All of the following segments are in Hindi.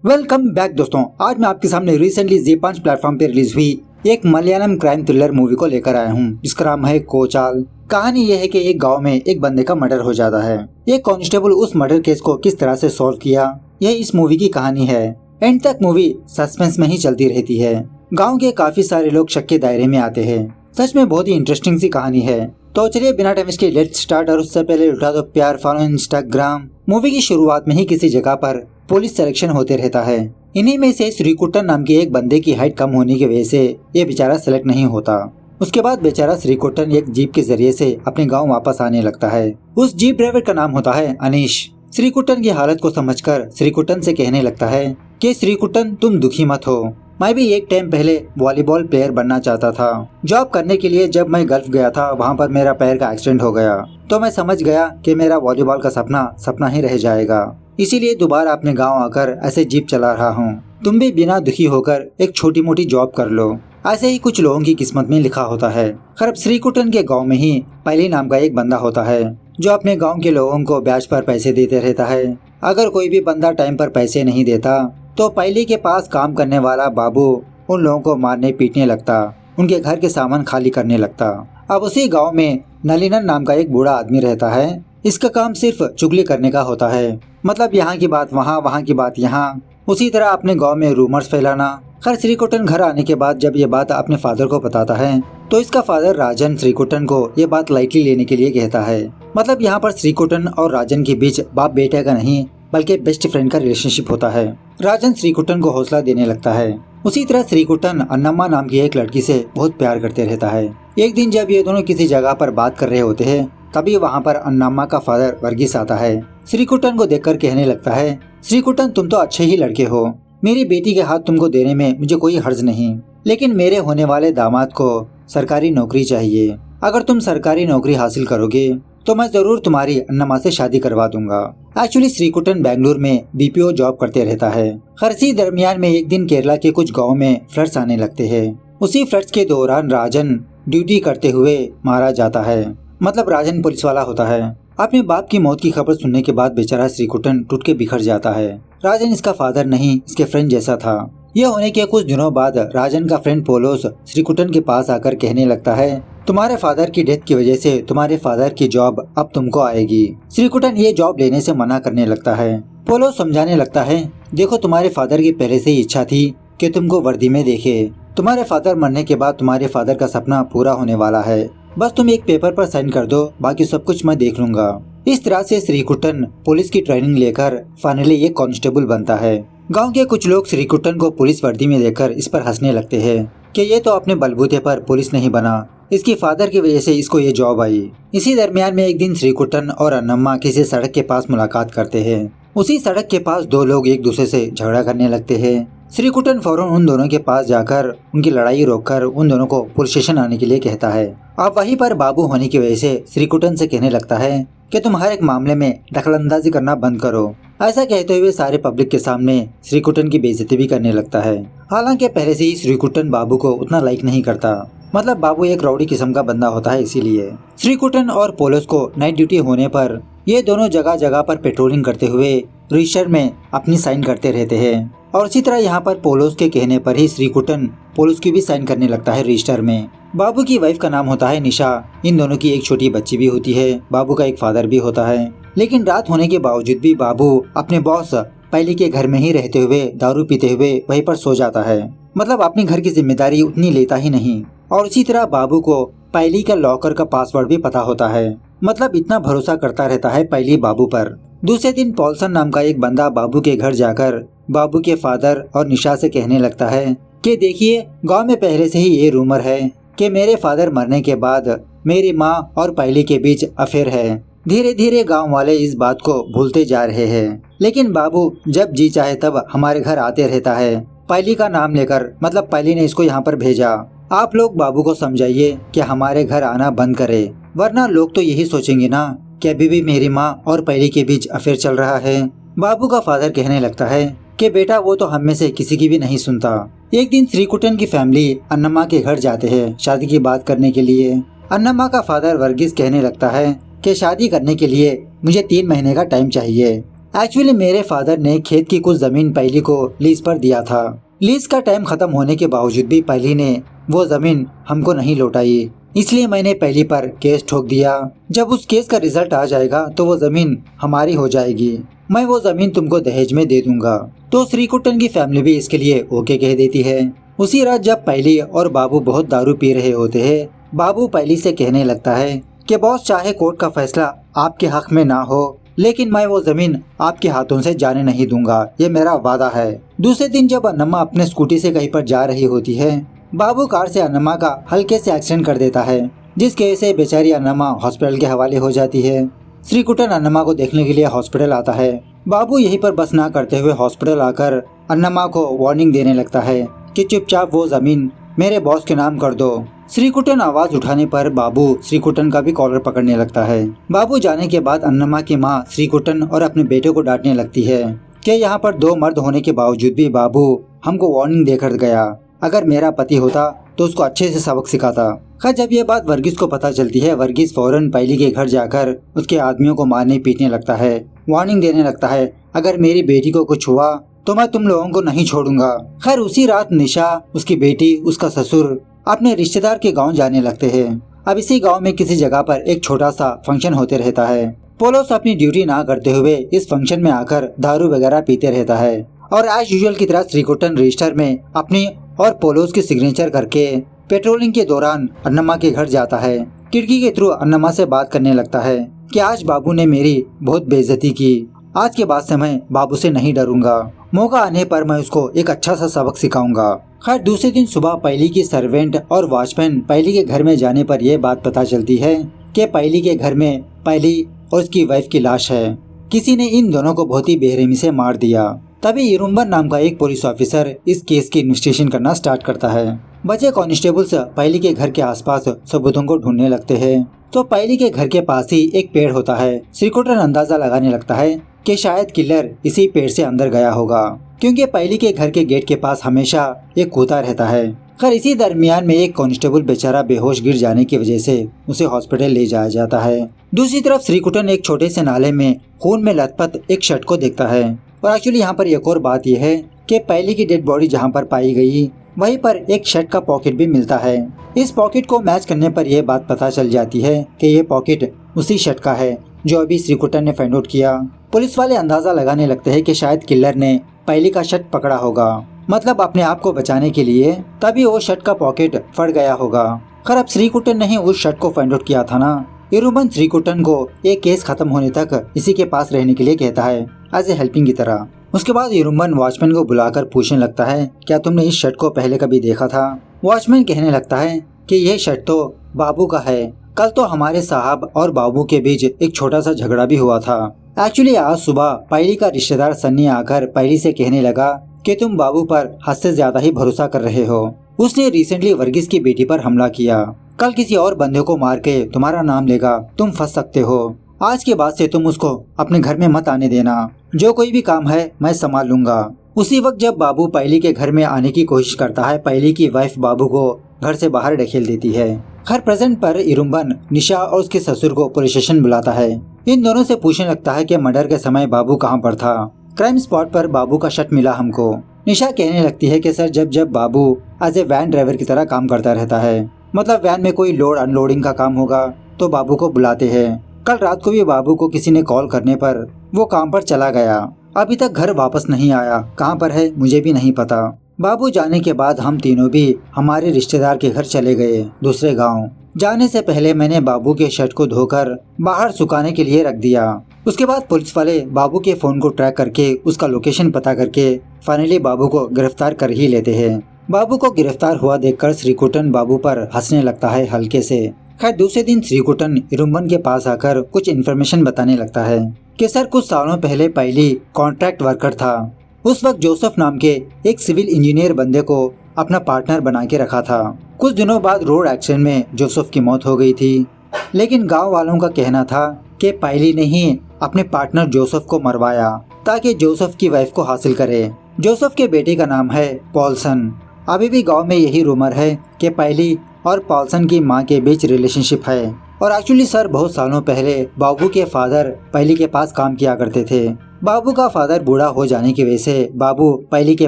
वेलकम बैक दोस्तों। आज मैं आपके सामने रिसेंटली जी5 प्लेटफॉर्म पे रिलीज हुई एक मलयालम क्राइम थ्रिलर मूवी को लेकर आया हूँ, जिसका नाम है कोचाल। कहानी यह है कि एक गांव में एक बंदे का मर्डर हो जाता है। एक कांस्टेबल उस मर्डर केस को किस तरह से सॉल्व किया, यह इस मूवी की कहानी है। एंड तक मूवी सस्पेंस में ही चलती रहती है। गाँव के काफी सारे लोग शक के दायरे में आते हैं। सच में बहुत ही इंटरेस्टिंग सी कहानी है। तो चलिए बिना टाइम इसके लेट्स स्टार्ट। और उससे पहले उठा दो प्यार, फॉलो इंस्टाग्राम। मूवी की शुरुआत में ही किसी जगह पर पुलिस सिलेक्शन होते रहता है। इन्हीं में से श्रीकुट्टन नाम के एक बंदे की हाइट कम होने की वजह से ये बेचारा सिलेक्ट नहीं होता। उसके बाद बेचारा श्रीकुट्टन एक जीप के जरिए से अपने गांव वापस आने लगता है। उस जीप ड्राइवर का नाम होता है अनीश। श्रीकुट्टन की हालत को समझकर श्रीकुट्टन से कहने लगता है कि श्रीकुट्टन तुम दुखी मत हो, मैं भी एक टाइम पहले वॉलीबॉल प्लेयर बनना चाहता था। जॉब करने के लिए जब मैं गल्फ गया था, वहाँ पर मेरा पैर का एक्सीडेंट हो गया, तो मैं समझ गया कि मेरा वॉलीबॉल का सपना ही रह जाएगा। इसीलिए दोबारा अपने गांव आकर ऐसे जीप चला रहा हूँ। तुम भी बिना दुखी होकर एक छोटी मोटी जॉब कर लो। ऐसे ही कुछ लोगों की किस्मत में लिखा होता है। खैर, श्रीकुट्टन के गाँव में ही पहली नाम का एक बंदा होता है, जो अपने गाँव के लोगों को ब्याज पर पैसे देते रहता है। अगर कोई भी बंदा टाइम पर पैसे नहीं देता तो पहली के पास काम करने वाला बाबू उन लोगों को मारने पीटने लगता, उनके घर के सामान खाली करने लगता। अब उसी गांव में नलिनन नाम का एक बूढ़ा आदमी रहता है। इसका काम सिर्फ चुगली करने का होता है, मतलब यहाँ की बात वहाँ, वहाँ की बात यहाँ। उसी तरह अपने गांव में रूमर्स फैलाना। खैर, श्रीकुट्टन घर आने के बाद जब ये बात अपने फादर को बताता है तो इसका फादर राजन श्रीकुट्टन को ये बात लाइटली लेने के लिए कहता है। मतलब यहाँ पर श्रीकुट्टन और राजन के बीच बाप बेटे का नहीं बल्कि बेस्ट फ्रेंड का रिलेशनशिप होता है। राजन श्रीकुट्टन को हौसला देने लगता है। उसी तरह श्रीकुट्टन अन्नम्मा नाम की एक लड़की से बहुत प्यार करते रहता है। एक दिन जब ये दोनों किसी जगह पर बात कर रहे होते हैं, तभी वहाँ पर अन्नम्मा का फादर वर्गीस आता है। श्रीकुट्टन को देखकर कहने लगता है, श्रीकुट्टन तुम तो अच्छे ही लड़के हो, मेरी बेटी के हाथ तुमको देने में मुझे कोई हर्ज नहीं, लेकिन मेरे होने वाले दामाद को सरकारी नौकरी चाहिए। अगर तुम सरकारी नौकरी हासिल करोगे तो मैं जरूर तुम्हारी अन्नम्मा से शादी करवा दूंगा। एक्चुअली श्रीकुट्टन बेंगलुरु में बीपीओ जॉब करते रहता है। हर इसी दरमियान में एक दिन केरला के कुछ गाँव में फ्लड्स आने लगते हैं। उसी फ्लड्स के दौरान राजन ड्यूटी करते हुए मारा जाता है। मतलब राजन पुलिस वाला होता है। अपने बाप की मौत की खबर सुनने के बाद बेचारा श्रीकुट्टन टूट के बिखर जाता है। राजन इसका फादर नहीं, इसके फ्रेंड जैसा था। यह होने के कुछ दिनों बाद राजन का फ्रेंड पोलोस श्रीकुट्टन के पास आकर कहने लगता है, तुम्हारे फादर की डेथ की वजह से तुम्हारे फादर की जॉब अब तुमको आएगी। श्रीकुट्टन ये जॉब लेने से मना करने लगता है। पोलोस समझाने लगता है, देखो तुम्हारे फादर की पहले से ही इच्छा थी कि तुमको वर्दी में देखे। तुम्हारे फादर मरने के बाद तुम्हारे फादर का सपना पूरा होने वाला है। बस तुम एक पेपर पर साइन कर दो, बाकी सब कुछ मैं देख लूंगा। इस तरह से श्रीकुट्टन पुलिस की ट्रेनिंग लेकर फाइनली एक कांस्टेबल बनता है। गांव के कुछ लोग श्रीकुट्टन को पुलिस वर्दी में देखकर इस पर हंसने लगते हैं कि ये तो अपने बलबूते पर पुलिस नहीं बना, इसकी फादर की वजह से इसको ये जॉब आई। इसी दरमियान में एक दिन श्रीकुट्टन और अन्नम्मा किसी सड़क के पास मुलाकात करते हैं। उसी सड़क के पास दो लोग एक दूसरे से झगड़ा करने लगते हैं। श्रीकुट्टन फौरन उन दोनों के पास जाकर उनकी लड़ाई रोककर उन दोनों को पुलिस स्टेशन आने के लिए कहता है। अब वहीं पर बाबू होने की वजह से श्रीकुट्टन से कहने लगता है कि तुम हर एक मामले में दखलंदाजी करना बंद करो। ऐसा कहते हुए सारे पब्लिक के सामने श्रीकुट्टन की बेइज्जती भी करने लगता है। हालांकि पहले से ही श्रीकुट्टन बाबू को उतना लाइक नहीं करता, मतलब बाबू एक रौडी किस्म का बंदा होता है। इसीलिए श्रीकुट्टन और पोलोस को नाइट ड्यूटी होने पर ये दोनों जगह जगह पर पेट्रोलिंग करते हुए रजिस्टर में अपनी साइन करते रहते हैं। और इसी तरह यहाँ पर पोलोस के कहने पर ही श्रीकुट्टन पोलोस की भी साइन करने लगता है रजिस्टर में। बाबू की वाइफ का नाम होता है निशा। इन दोनों की एक छोटी बच्ची भी होती है। बाबू का एक फादर भी होता है। लेकिन रात होने के बावजूद भी बाबू अपने बॉस पहली के घर में ही रहते हुए दारू पीते हुए वहीं पर सो जाता है। मतलब अपने घर की जिम्मेदारी उतनी लेता ही नहीं। और इसी तरह बाबू को पहली का लॉकर का पासवर्ड भी पता होता है। मतलब इतना भरोसा करता रहता है पहली बाबू पर। दूसरे दिन पॉल्सन नाम का एक बंदा बाबू के घर जाकर बाबू के फादर और निशा से कहने लगता है कि देखिए, गांव में पहले से ही ये रूमर है कि मेरे फादर मरने के बाद मेरी माँ और पहली के बीच अफेयर है। धीरे धीरे गांव वाले इस बात को भूलते जा रहे हैं, लेकिन बाबू जब जी चाहे तब हमारे घर आते रहता है पहली का नाम लेकर। मतलब पहली ने इसको यहाँ पर भेजा। आप लोग बाबू को समझाइए कि हमारे घर आना बंद करे, वरना लोग तो यही सोचेंगे ना कि अभी भी मेरी माँ और पहली के बीच अफेयर चल रहा है। बाबू का फादर कहने लगता है कि बेटा वो तो हम में से किसी की भी नहीं सुनता। एक दिन श्रीकुट्टन की फैमिली अन्नम्मा के घर जाते हैं शादी की बात करने के लिए। अन्नम्मा का फादर वर्गीस कहने लगता है कि शादी करने के लिए मुझे 3 महीने का टाइम चाहिए। एक्चुअली मेरे फादर ने खेत की कुछ जमीन पहली को लीज पर दिया था। लीज का टाइम खत्म होने के बावजूद भी पहली ने वो जमीन हमको नहीं लौटाई, इसलिए मैंने पहली पर केस ठोक दिया। जब उस केस का रिजल्ट आ जाएगा तो वो जमीन हमारी हो जाएगी, मैं वो जमीन तुमको दहेज में दे दूंगा। तो श्रीकुट्टन की फैमिली भी इसके लिए ओके कह देती है। उसी रात जब पहली और बाबू बहुत दारू पी रहे होते हैं, बाबू पहली से कहने लगता है कि बॉस, चाहे कोर्ट का फैसला आपके हक में ना हो, लेकिन मैं वो जमीन आपके हाथों से जाने नहीं दूंगा, ये मेरा वादा है। दूसरे दिन जब अन्नमा अपने स्कूटी से कहीं पर जा रही होती है, बाबू कार से अन्नमा का हल्के से एक्सीडेंट कर देता है, जिसकी वजह से बेचारी अन्नमा हॉस्पिटल के हवाले हो जाती है। श्रीकुट्टन अन्नमा को देखने के लिए हॉस्पिटल आता है। बाबू यहीं पर बस ना करते हुए हॉस्पिटल आकर अन्नमा को वार्निंग देने लगता है कि चुपचाप वो जमीन मेरे बॉस के नाम कर दो। श्रीकुट्टन आवाज उठाने पर बाबू श्रीकुट्टन का भी कॉलर पकड़ने लगता है। बाबू जाने के बाद अन्नमा की माँ श्रीकुट्टन और अपने बेटे को डांटने लगती है कि यहाँ पर दो मर्द होने के बावजूद भी बाबू हमको वार्निंग देकर गया, अगर मेरा पति होता तो उसको अच्छे से सबक सिखाता। खैर, जब ये बात वर्गीस को पता चलती है, वर्गीस फौरन पहली के घर जाकर उसके आदमियों को मारने पीटने लगता है, वार्निंग देने लगता है, अगर मेरी बेटी को कुछ हुआ तो मैं तुम लोगों को नहीं छोड़ूंगा। खैर, उसी रात निशा, उसकी बेटी, उसका ससुर अपने रिश्तेदार के गांव जाने लगते हैं। अब इसी गांव में किसी जगह पर एक छोटा सा फंक्शन होते रहता है। पोलोस अपनी ड्यूटी ना करते हुए इस फंक्शन में आकर दारू वगैरह पीते रहता है और एज यूजुअल की तरह श्रीकुट्टन रजिस्टर में अपनी और पोलोस की सिग्नेचर करके पेट्रोलिंग के दौरान अन्नमा के घर जाता है। खिड़की के थ्रू अन्नमा से बात करने लगता है कि आज बाबू ने मेरी बहुत बेइज्जती की, आज के बाद से मैं बाबू से नहीं डरूंगा, मौका आने पर मैं उसको एक अच्छा सा सबक सिखाऊंगा। खैर, दूसरे दिन सुबह पहली की सर्वेंट और वॉचमैन पहली के घर में जाने पर यह बात पता चलती है कि पहली के घर में पहली और उसकी वाइफ की लाश है। किसी ने इन दोनों को बहुत ही बेरहमी से मार दिया। तभी इरुम्बन नाम का एक पुलिस ऑफिसर इस केस की इन्वेस्टिगेशन करना स्टार्ट करता है। बचे कांस्टेबल्स पहली के घर के आसपास सबूतों को ढूंढने लगते हैं। तो पहली के घर के पास ही एक पेड़ होता है। श्रीकुट्टन अंदाजा लगाने लगता है कि शायद किलर इसी पेड़ से अंदर गया होगा, क्योंकि पहली के घर के गेट के पास हमेशा एक कुत्ता रहता है। खैर, इसी दरमियान में एक कांस्टेबल बेचारा बेहोश गिर जाने की वजह से उसे हॉस्पिटल ले जाया जाता है। दूसरी तरफ श्रीकुट्टन एक छोटे से नाले में खून में लथपथ एक शर्ट को देखता है। और एक्चुअली यहाँ पर एक और बात यह है कि पहली की डेड बॉडी जहाँ पर पाई गई वहीं पर एक शर्ट का पॉकेट भी मिलता है। इस पॉकेट को मैच करने पर यह बात पता चल जाती है कि यह पॉकेट उसी शर्ट का है जो अभी श्रीकुट्टन ने फाइंड आउट किया। पुलिस वाले अंदाजा लगाने लगते हैं कि शायद किलर ने पहली का शर्ट पकड़ा होगा, मतलब अपने आप को बचाने के लिए, तभी वो शर्ट का पॉकेट फट गया होगा। खैर, अब श्रीकुट्टन ने ही उस शर्ट को फाइंड आउट किया था ना। इरुम्बन श्रीकुट्टन को एक केस खत्म होने तक इसी के पास रहने के लिए कहता है, एज ए हेल्पिंग की तरह। उसके बाद इरुम्बन वॉचमैन को बुलाकर पूछने लगता है, क्या तुमने इस शर्ट को पहले कभी देखा था? वॉचमैन कहने लगता है कि यह शर्ट तो बाबू का है, कल तो हमारे साहब और बाबू के बीच एक छोटा सा झगड़ा भी हुआ था। एक्चुअली आज सुबह पहली का रिश्तेदार सन्नी आकर पहली से कहने लगा कि तुम बाबू पर हद से ज्यादा ही भरोसा कर रहे हो। उसने रिसेंटली वर्गीस की बेटी पर हमला किया, कल किसी और बंदे को मार के तुम्हारा नाम लेगा, तुम फंस सकते हो। आज के बाद से तुम उसको अपने घर में मत आने देना, जो कोई भी काम है मैं संभाल लूंगा। उसी वक्त जब बाबू पहली के घर में आने की कोशिश करता है, पहली की वाइफ बाबू को घर से बाहर ढकेल देती है। खैर, प्रेजेंट पर इरुम्बन निशा और उसके ससुर को पुलिस स्टेशन बुलाता है। इन दोनों से पूछने लगता है कि मर्डर के समय बाबू कहाँ पर था। क्राइम स्पॉट पर बाबू का शर्ट मिला हमको। निशा कहने लगती है कि सर, जब बाबू एज ए वैन ड्राइवर की तरह काम करता रहता है, मतलब वैन में कोई लोड अनलोडिंग का काम होगा तो बाबू को बुलाते हैं। कल रात को भी बाबू को किसी ने कॉल करने पर वो काम पर चला गया, अभी तक घर वापस नहीं आया, कहाँ पर है मुझे भी नहीं पता। बाबू जाने के बाद हम तीनों भी हमारे रिश्तेदार के घर चले गए दूसरे गांव। जाने से पहले मैंने बाबू के शर्ट को धोकर बाहर सुखाने के लिए रख दिया। उसके बाद पुलिस वाले बाबू के फोन को ट्रैक करके उसका लोकेशन पता करके फाइनली बाबू को गिरफ्तार कर ही लेते हैं। बाबू को गिरफ्तार हुआ देखकर श्रीकुट्टन बाबू पर हंसने लगता है हल्के से। खैर, दूसरे दिन श्रीकुट्टन इरुम्बन के पास आकर कुछ इन्फॉर्मेशन बताने लगता है कि सर, कुछ सालों पहले पहली कॉन्ट्रैक्ट वर्कर था। उस वक्त जोसेफ नाम के एक सिविल इंजीनियर बंदे को अपना पार्टनर बना के रखा था। कुछ दिनों बाद रोड एक्सीडेंट में जोसेफ की मौत हो गई थी, लेकिन गांव वालों का कहना था कि पहली ने ही अपने पार्टनर जोसेफ को मरवाया ताकि जोसेफ की वाइफ को हासिल करे। जोसेफ के बेटे का नाम है पॉल्सन। अभी भी गांव में यही रूमर है कि पहली और पॉल्सन की मां के बीच रिलेशनशिप है। और एक्चुअली सर, बहुत सालों पहले बाबू के फादर पहली के पास काम किया करते थे। बाबू का फादर बूढ़ा हो जाने की वजह से बाबू पहली के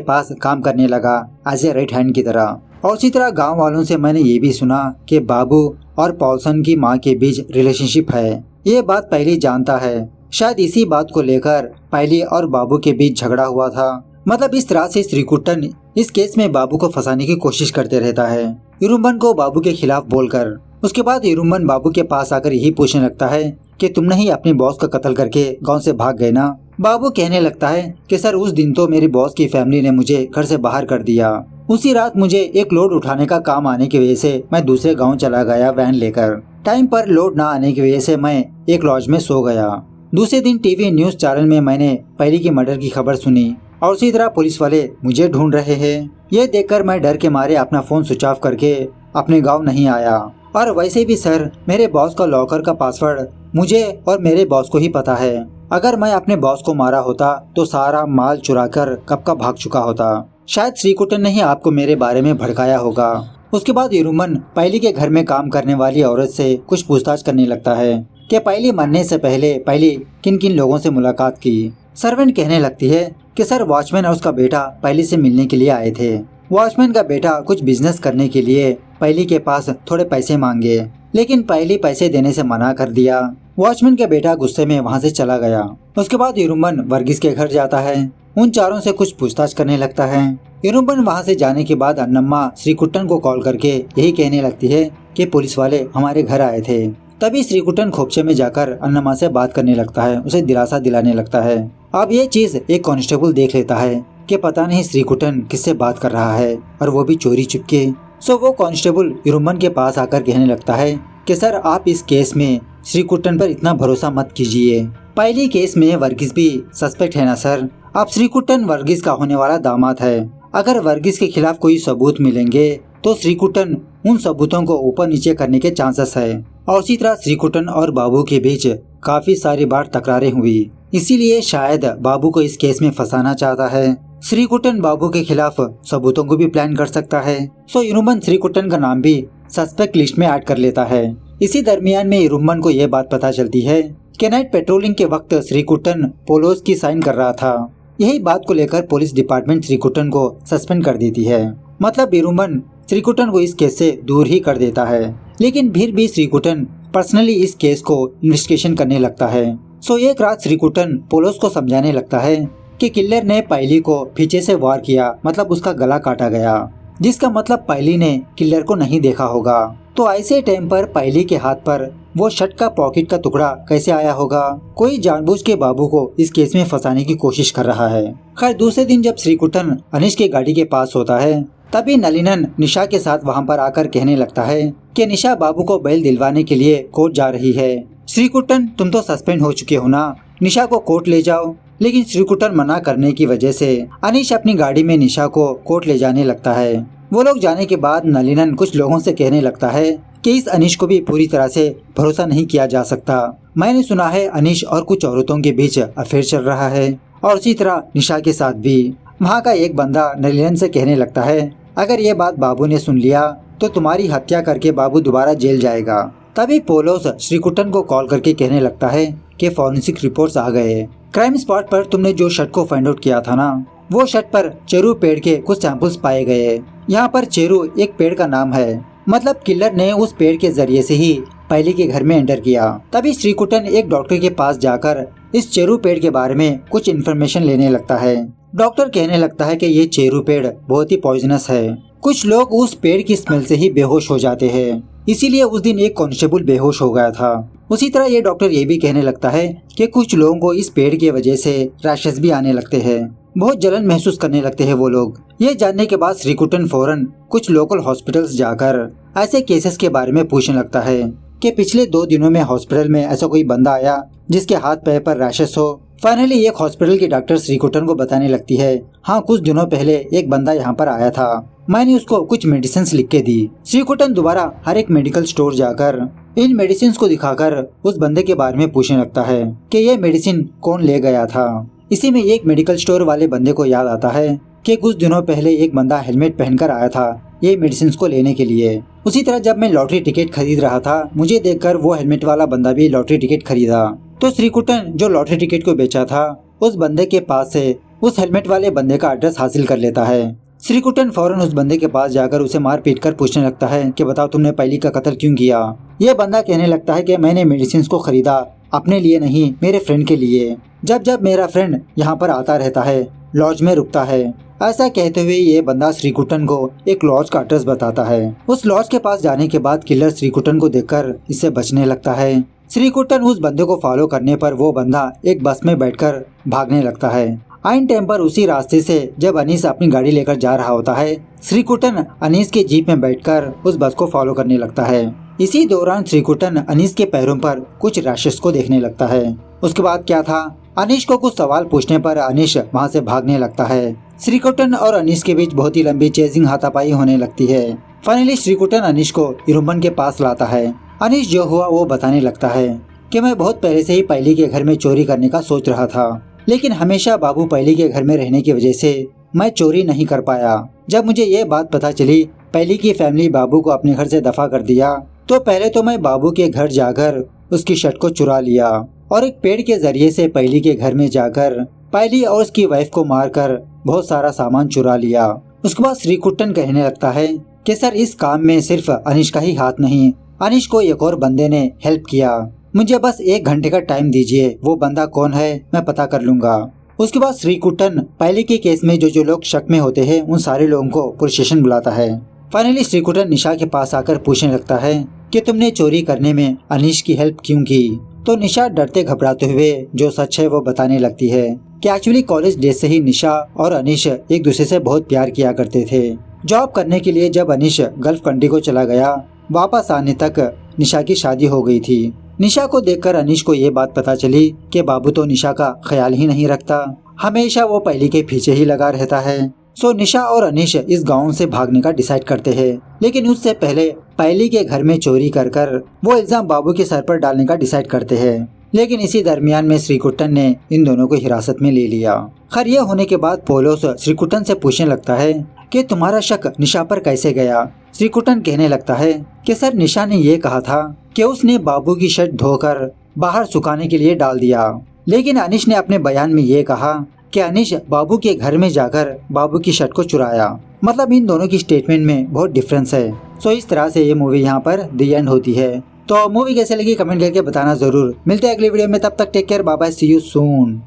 पास काम करने लगा एज ए राइट हैंड की तरह। और उसी तरह गांव वालों से मैंने ये भी सुना कि बाबू और पॉल्सन की माँ के बीच रिलेशनशिप है। ये बात पहली जानता है। शायद इसी बात को लेकर पहली और बाबू के बीच झगड़ा हुआ था। मतलब इस तरह से श्रीकुट्टन इस केस में बाबू को फंसाने की कोशिश करते रहता है, इरुम्बन को बाबू के खिलाफ बोलकर। उसके बाद इरुम्बन बाबू के पास आकर यही पूछने लगता है कि तुमने ही अपने बॉस का कत्ल करके गांव से भाग गए ना। बाबू कहने लगता है कि सर उस दिन तो मेरे बॉस की फैमिली ने मुझे घर से बाहर कर दिया। उसी रात मुझे एक लोड उठाने का काम आने की वजह से मैं दूसरे गांव चला गया वैन लेकर। टाइम पर लोड ना आने की वजह से मैं एक लॉज में सो गया। दूसरे दिन टीवी न्यूज चैनल में मैंने पहली की मर्डर की खबर सुनी और उसी तरह पुलिस वाले मुझे ढूंढ रहे हैं। ये देखकर मैं डर के मारे अपना फोन स्विच ऑफ करके अपने गांव नहीं आया। और वैसे भी सर मेरे बॉस का लॉकर का पासवर्ड मुझे और मेरे बॉस को ही पता है। अगर मैं अपने बॉस को मारा होता तो सारा माल चुराकर कब का भाग चुका होता। शायद श्रीकुट्टन ने ही आपको मेरे बारे में भड़काया होगा। उसके बाद इरुम्बन पहली के घर में काम करने वाली औरत से कुछ पूछताछ करने लगता है कि पहली मरने से पहले पहली किन किन लोगों से मुलाकात की। सर्वेंट कहने लगती है कि सर वॉचमैन और उसका बेटा पहली से मिलने के लिए आए थे। वॉचमैन का बेटा कुछ बिजनेस करने के लिए पहली के पास थोड़े पैसे मांगे, लेकिन पहली पैसे देने से मना कर दिया। वॉचमैन का बेटा गुस्से में वहाँ से चला गया। उसके बाद इरुम्बन वर्गीस के घर जाता है, उन चारों से कुछ पूछताछ करने लगता है। इरुम्बन वहाँ से जाने के बाद अन्नम्मा श्रीकुट्टन को कॉल करके यही कहने लगती है कि पुलिस वाले हमारे घर आए थे। तभी श्रीकुट्टन खोपचे में जाकर अन्नम्मा से बात करने लगता है, उसे दिलासा दिलाने लगता है। अब ये चीज एक कांस्टेबल देख लेता है कि पता नहीं श्रीकुट्टन किससे बात कर रहा है और वो भी चोरी चुपके। सो वो कांस्टेबल इरुम्बन के पास आकर कहने लगता है कि सर आप इस केस में श्रीकुट्टन पर इतना भरोसा मत कीजिए। पहली केस में वर्गीस भी सस्पेक्ट है ना सर। अब श्रीकुट्टन वर्गीस का होने वाला दामाद है। अगर वर्गीस के खिलाफ कोई सबूत मिलेंगे तो श्रीकुट्टन उन सबूतों को ऊपर नीचे करने के चांसेस है। और उसी तरह श्रीकुट्टन और बाबू के बीच काफी सारी बार तकरारें हुई, इसीलिए शायद बाबू को इस केस में फंसाना चाहता है। श्रीकुट्टन बाबू के खिलाफ सबूतों को भी प्लान कर सकता है। सो इरुम्बन श्रीकुट्टन का नाम भी सस्पेक्ट लिस्ट में ऐड कर लेता है। इसी दरमियान में इरुम्बन को यह बात पता चलती है कि नाइट पेट्रोलिंग के वक्त श्रीकुट्टन पोलोस की साइन कर रहा था। यही बात को लेकर पुलिस डिपार्टमेंट श्रीकुट्टन को सस्पेंड कर देती है। मतलब इरुम्बन श्रीकुट्टन को इस केस से दूर ही कर देता है, लेकिन फिर भी श्रीकुट्टन पर्सनली इस केस को इन्वेस्टिगेशन करने लगता है। सो एक रात श्रीकुट्टन पोलोस को समझाने लगता है कि किलर ने पहली को पीछे से वार किया, मतलब उसका गला काटा गया, जिसका मतलब पहली ने किलर को नहीं देखा होगा। तो ऐसे टाइम पर पहली के हाथ पर वो शर्ट का पॉकेट का टुकड़ा कैसे आया होगा। कोई जानबूझ के बाबू को इस केस में फंसाने की कोशिश कर रहा है। खैर दूसरे दिन जब श्रीकुट्टन अनिश की गाड़ी के पास होता है, तभी नलिनन निशा के साथ वहाँ पर आकर कहने लगता है कि निशा बाबू को बेल दिलवाने के लिए कोर्ट जा रही है। श्रीकुट्टन तुम तो सस्पेंड हो चुके हो ना, निशा को कोर्ट ले जाओ। लेकिन श्रीकुट्टन मना करने की वजह से अनिश अपनी गाड़ी में निशा को कोर्ट ले जाने लगता है। वो लोग जाने के बाद नलिनन कुछ लोगों से कहने लगता है कि इस अनिश को भी पूरी तरह से भरोसा नहीं किया जा सकता। मैंने सुना है अनिश और कुछ औरतों के बीच अफेयर चल रहा है, और उसी तरह निशा के साथ भी। वहाँ का एक बंदा नलिनन से कहने लगता है अगर ये बात बाबू ने सुन लिया तो तुम्हारी हत्या करके बाबू दोबारा जेल जाएगा। तभी पोलोस श्रीकुट्टन को कॉल करके कहने लगता है कि फॉरेंसिक रिपोर्ट्स आ गए। क्राइम स्पॉट पर तुमने जो शर्ट को फाइंड आउट किया था ना, वो शर्ट पर चेरू पेड़ के कुछ सैंपल्स पाए गए। यहाँ पर चेरू एक पेड़ का नाम है, मतलब किलर ने उस पेड़ के जरिए से ही पहली के घर में एंटर किया। तभी श्रीकुट्टन एक डॉक्टर के पास जाकर इस चेरू पेड़ के बारे में कुछ इन्फॉर्मेशन लेने लगता है। डॉक्टर कहने लगता है कि ये चेरू पेड़ बहुत ही पॉइजनस है। कुछ लोग उस पेड़ की स्मेल से ही बेहोश हो जाते हैं, इसीलिए उस दिन एक कांस्टेबल बेहोश हो गया था। उसी तरह ये डॉक्टर ये भी कहने लगता है कि कुछ लोगों को इस पेड़ की वजह से रैशेस भी आने लगते हैं, बहुत जलन महसूस करने लगते हैं वो लोग। ये जानने के बाद श्रीकुट्टन फौरन कुछ लोकल हॉस्पिटल्स जाकर ऐसे केसेस के बारे में पूछने लगता है कि पिछले 2 दिनों में हॉस्पिटल में ऐसा कोई बंदा आया जिसके हाथ पैर पर रैशेस हो। फाइनली एक हॉस्पिटल की डॉक्टर श्रीकुट्टन को बताने लगती है हाँ कुछ दिनों पहले एक बंदा यहाँ पर आया था, मैंने उसको कुछ मेडिसिन लिख के दी। श्रीकुट्टन दोबारा हर एक मेडिकल स्टोर जाकर इन मेडिसिन को दिखाकर उस बंदे के बारे में पूछने लगता है कि ये मेडिसिन कौन ले गया था। इसी में एक मेडिकल स्टोर वाले बंदे को याद आता है कि कुछ दिनों पहले एक बंदा हेलमेट पहनकर आया था ये मेडिसिन को लेने के लिए। उसी तरह जब मैं लॉटरी टिकट खरीद रहा था, मुझे देखकर वो हेलमेट वाला बंदा भी लॉटरी टिकट खरीदा। तो श्रीकुट्टन जो लॉटरी टिकट को बेचा था उस बंदे के पास से उस हेलमेट वाले बंदे का एड्रेस हासिल कर लेता है। श्रीकुटन फौरन उस बंदे के पास जाकर उसे मार पीट कर पूछने लगता है कि बताओ तुमने पहली का कत्ल क्यों किया। ये बंदा कहने लगता है कि मैंने मेडिसिन को खरीदा अपने लिए नहीं, मेरे फ्रेंड के लिए। जब जब मेरा फ्रेंड यहाँ पर आता रहता है, लॉज में रुकता है। ऐसा कहते हुए ये बंदा श्रीकुटन को एक लॉज का एड्रेस बताता है। उस लॉज के पास जाने के बाद किलर श्रीकुटन को देखकर इससे बचने लगता है। श्रीकुटन उस बंदे को फॉलो करने पर वो बंदा एक बस में बैठकर भागने लगता है। आइन टाइम पर उसी रास्ते से जब अनीस अपनी गाड़ी लेकर जा रहा होता है, श्रीकुटन अनीस के जीप में बैठकर उस बस को फॉलो करने लगता है। इसी दौरान श्रीकुटन अनीस के पैरों पर कुछ रैशेस को देखने लगता है। उसके बाद क्या था, अनीश को कुछ सवाल पूछने पर अनीश वहाँ से भागने लगता है। श्रीकुटन और अनीश के बीच बहुत ही लंबी चेजिंग हाथापाई होने लगती है। फाइनली श्रीकुटन अनीश को इरुम्बन के पास लाता है। अनीश जो हुआ वो बताने लगता है कि मैं बहुत पहले से ही पहली के घर में चोरी करने का सोच रहा था, लेकिन हमेशा बाबू पहली के घर में रहने की वजह से मैं चोरी नहीं कर पाया। जब मुझे ये बात पता चली पहली की फैमिली बाबू को अपने घर से दफा कर दिया, तो पहले तो मैं बाबू के घर जाकर उसकी शर्ट को चुरा लिया और एक पेड़ के जरिए से पहली के घर में जाकर पहली और उसकी वाइफ को मारकर बहुत सारा सामान चुरा लिया। उसके बाद श्रीकुटन कहने लगता है कि सर इस काम में सिर्फ अनीश का ही हाथ नहीं, अनीश को एक और बंदे ने हेल्प किया। मुझे बस 1 घंटे का टाइम दीजिए, वो बंदा कौन है मैं पता कर लूंगा। उसके बाद श्रीकुटन पहले के केस में जो लोग शक में होते हैं उन सारे लोगों को पुलिस स्टेशन बुलाता है। फाइनली श्रीकुटन निशा के पास आकर पूछने लगता है कि तुमने चोरी करने में अनीश की हेल्प क्यों की। तो निशा डरते घबराते हुए जो सच है वो बताने लगती है कि एक्चुअली कॉलेज डेज से ही निशा और अनीश एक दूसरे से बहुत प्यार किया करते थे। जॉब करने के लिए जब अनीश गल्फ कंट्री को चला गया, वापस आने तक निशा की शादी हो गई थी। निशा को देखकर अनीश को ये बात पता चली कि बाबू तो निशा का ख्याल ही नहीं रखता, हमेशा वो पहली के पीछे ही लगा रहता है। सो निशा और अनीश इस गांव से भागने का डिसाइड करते हैं, लेकिन उससे पहले पहली के घर में चोरी कर वो इल्जाम बाबू के सर पर डालने का डिसाइड करते हैं। लेकिन इसी दरमियान में श्रीकुटन ने इन दोनों को हिरासत में ले लिया। खैर ये होने के बाद पोलोस श्रीकुटन से पूछने लगता है कि तुम्हारा शक निशा पर कैसे गया। श्रीकुटन कहने लगता है कि सर निशा ने ये कहा था कि उसने बाबू की शर्ट धोकर बाहर सुखाने के लिए डाल दिया, लेकिन अनीश ने अपने बयान में ये कहा कि अनीश बाबू के घर में जाकर बाबू की शर्ट को चुराया। मतलब इन दोनों की स्टेटमेंट में बहुत डिफरेंस है। सो इस तरह से ये मूवी यहाँ पर द एंड होती है। तो मूवी कैसे लगी कमेंट करके बताना जरूर। मिलते हैं अगली वीडियो में, तब तक take care, bye bye, see you soon.